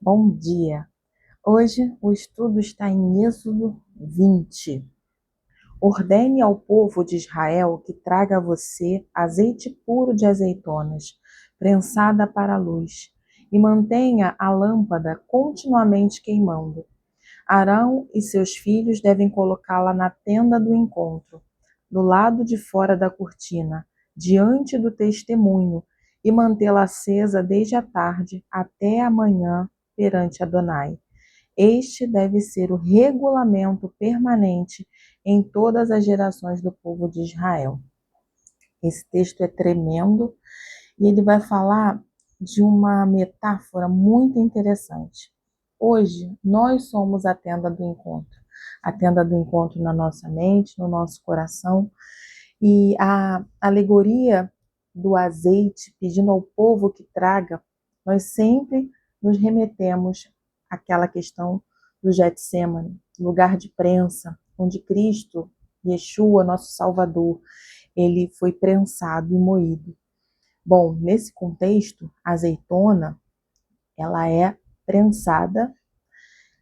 Bom dia! Hoje o estudo está em Êxodo 20. Ordene ao povo de Israel que traga a você azeite puro de azeitonas, prensada para a luz, e mantenha a lâmpada continuamente queimando. Arão e seus filhos devem colocá-la na tenda do encontro, do lado de fora da cortina, diante do testemunho, e mantê-la acesa desde a tarde até a manhã perante Adonai. Este deve ser o regulamento permanente em todas as gerações do povo de Israel. Esse texto é tremendo e ele vai falar de uma metáfora muito interessante. Hoje, nós somos a tenda do encontro na nossa mente, no nosso coração, e a alegoria do azeite, pedindo ao povo que traga, nós sempre nos remetemos àquela questão do Getsêmani, lugar de prensa, onde Cristo, Yeshua, nosso Salvador, ele foi prensado e moído. Bom, nesse contexto, a azeitona, ela é prensada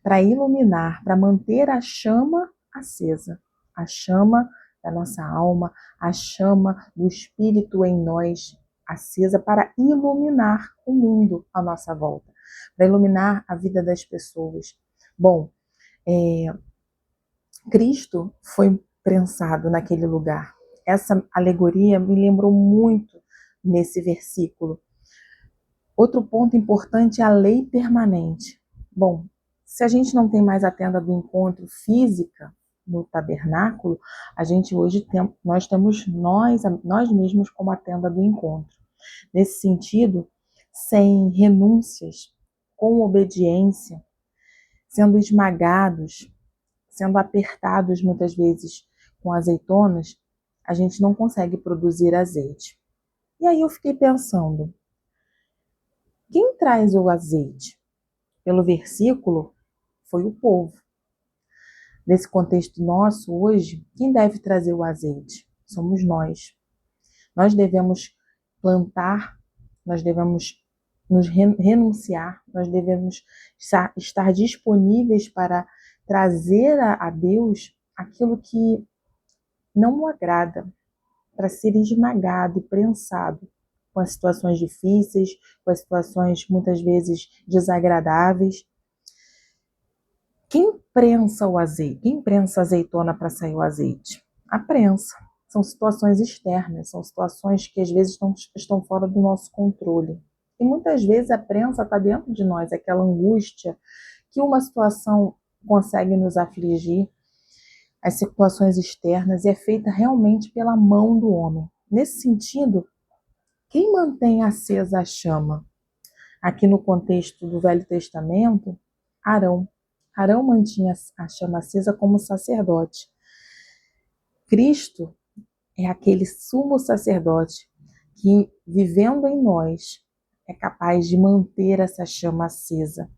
para iluminar, para manter a chama acesa, a chama da nossa alma, a chama do Espírito em nós acesa para iluminar o mundo à nossa volta, para iluminar a vida das pessoas. Bom, Cristo foi prensado naquele lugar. Essa alegoria me lembrou muito nesse versículo. Outro ponto importante é a lei permanente. Bom, se a gente não tem mais a tenda do encontro física no tabernáculo, a gente hoje nós temos nós mesmos como a tenda do encontro. Nesse sentido, sem renúncias, com obediência, sendo esmagados, sendo apertados muitas vezes com azeitonas, a gente não consegue produzir azeite. E aí eu fiquei pensando, quem traz o azeite? Pelo versículo, foi o povo. Nesse contexto nosso, hoje, quem deve trazer o azeite? Somos nós. Nós devemos plantar, nós devemos nos renunciar, nós devemos estar disponíveis para trazer a Deus aquilo que não o agrada, para ser esmagado e prensado com as situações difíceis, com as situações muitas vezes desagradáveis. Quem prensa o azeite? Quem prensa a azeitona para sair o azeite? A prensa. São situações externas, são situações que às vezes estão fora do nosso controle. E muitas vezes a prensa está dentro de nós, aquela angústia que uma situação consegue nos afligir, as situações externas, e é feita realmente pela mão do homem. Nesse sentido, quem mantém acesa a chama? Aqui no contexto do Velho Testamento, Arão. Arão mantinha a chama acesa como sacerdote. Cristo é aquele sumo sacerdote que, vivendo em nós, é capaz de manter essa chama acesa.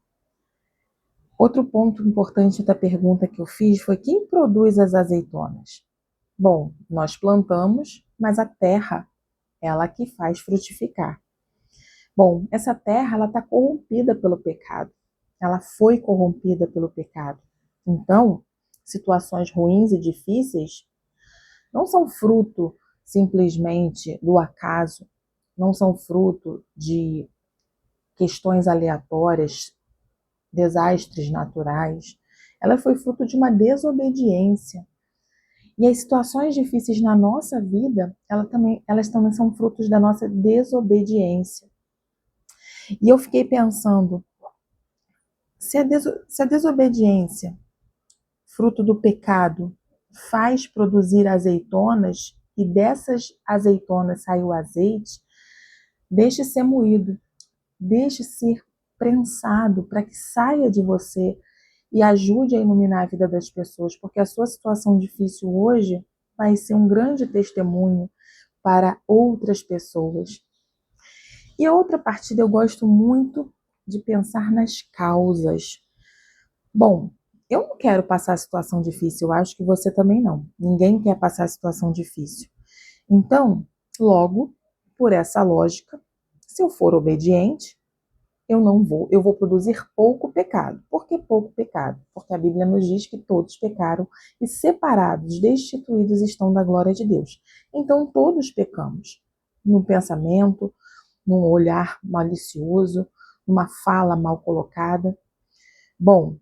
Outro ponto importante da pergunta que eu fiz foi: quem produz as azeitonas? Bom, nós plantamos, mas a terra, ela que faz frutificar. Bom, essa terra, ela está corrompida pelo pecado. Ela foi corrompida pelo pecado. Então, situações ruins e difíceis não são fruto simplesmente do acaso, não são fruto de questões aleatórias, desastres naturais. Ela foi fruto de uma desobediência. E as situações difíceis na nossa vida, elas também são frutos da nossa desobediência. E eu fiquei pensando, se a desobediência, fruto do pecado, faz produzir azeitonas e dessas azeitonas sai o azeite, deixe ser moído, deixe ser prensado para que saia de você e ajude a iluminar a vida das pessoas, porque a sua situação difícil hoje vai ser um grande testemunho para outras pessoas. E a outra partida, eu gosto muito de pensar nas causas. Bom, eu não quero passar situação difícil, eu acho que você também não. Ninguém quer passar situação difícil. Então, logo, por essa lógica, se eu for obediente, eu vou produzir pouco pecado. Por que pouco pecado? Porque a Bíblia nos diz que todos pecaram e separados, destituídos estão da glória de Deus. Então todos pecamos, no pensamento, num olhar malicioso, numa fala mal colocada. Bom,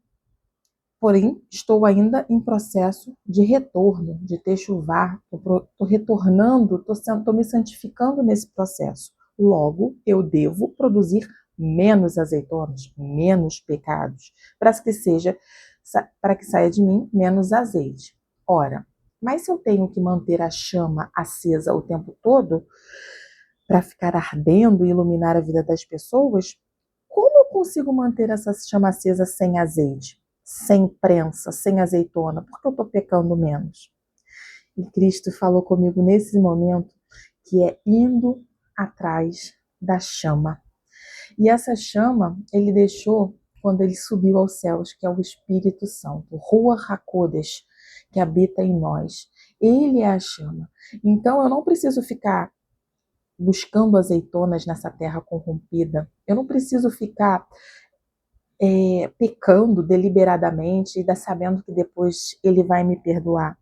porém, estou ainda em processo de retorno, de techuvá, estou retornando, estou me santificando nesse processo. Logo, eu devo produzir menos azeitonas, menos pecados, para que saia de mim menos azeite. Ora, mas se eu tenho que manter a chama acesa o tempo todo, para ficar ardendo e iluminar a vida das pessoas, como eu consigo manter essa chama acesa sem azeite, sem prensa, sem azeitona? Porque eu estou pecando menos. E Cristo falou comigo nesse momento que é indo atrás da chama. E essa chama ele deixou quando ele subiu aos céus, que é o Espírito Santo, Ruach HaKodesh, que habita em nós. Ele é a chama. Então eu não preciso ficar buscando azeitonas nessa terra corrompida. Eu não preciso ficar pecando deliberadamente e sabendo que depois ele vai me perdoar.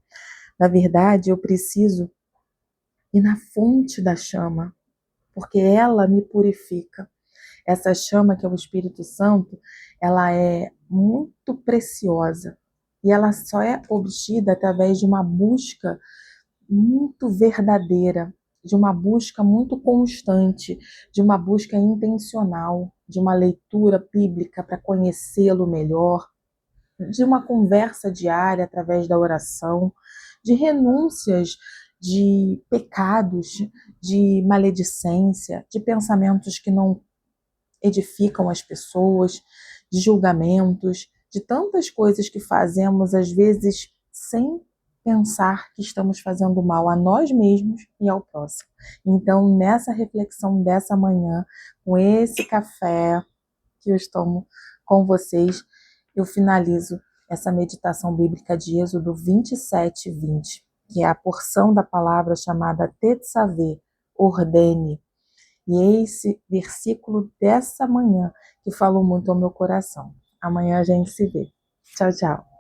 Na verdade, eu preciso ir na fonte da chama, porque ela me purifica. Essa chama, que é o Espírito Santo, ela é muito preciosa e ela só é obtida através de uma busca muito verdadeira, de uma busca muito constante, de uma busca intencional, de uma leitura bíblica para conhecê-lo melhor, de uma conversa diária através da oração, de renúncias de pecados, de maledicência, de pensamentos que não edificam as pessoas, de julgamentos, de tantas coisas que fazemos às vezes sem pensar que estamos fazendo mal a nós mesmos e ao próximo. Então, nessa reflexão dessa manhã, com esse café que eu tomo com vocês, eu finalizo essa meditação bíblica de Êxodo 27:20, que é a porção da palavra chamada Tetzaveh, ordene. E é esse versículo dessa manhã que falou muito ao meu coração. Amanhã a gente se vê. Tchau, tchau.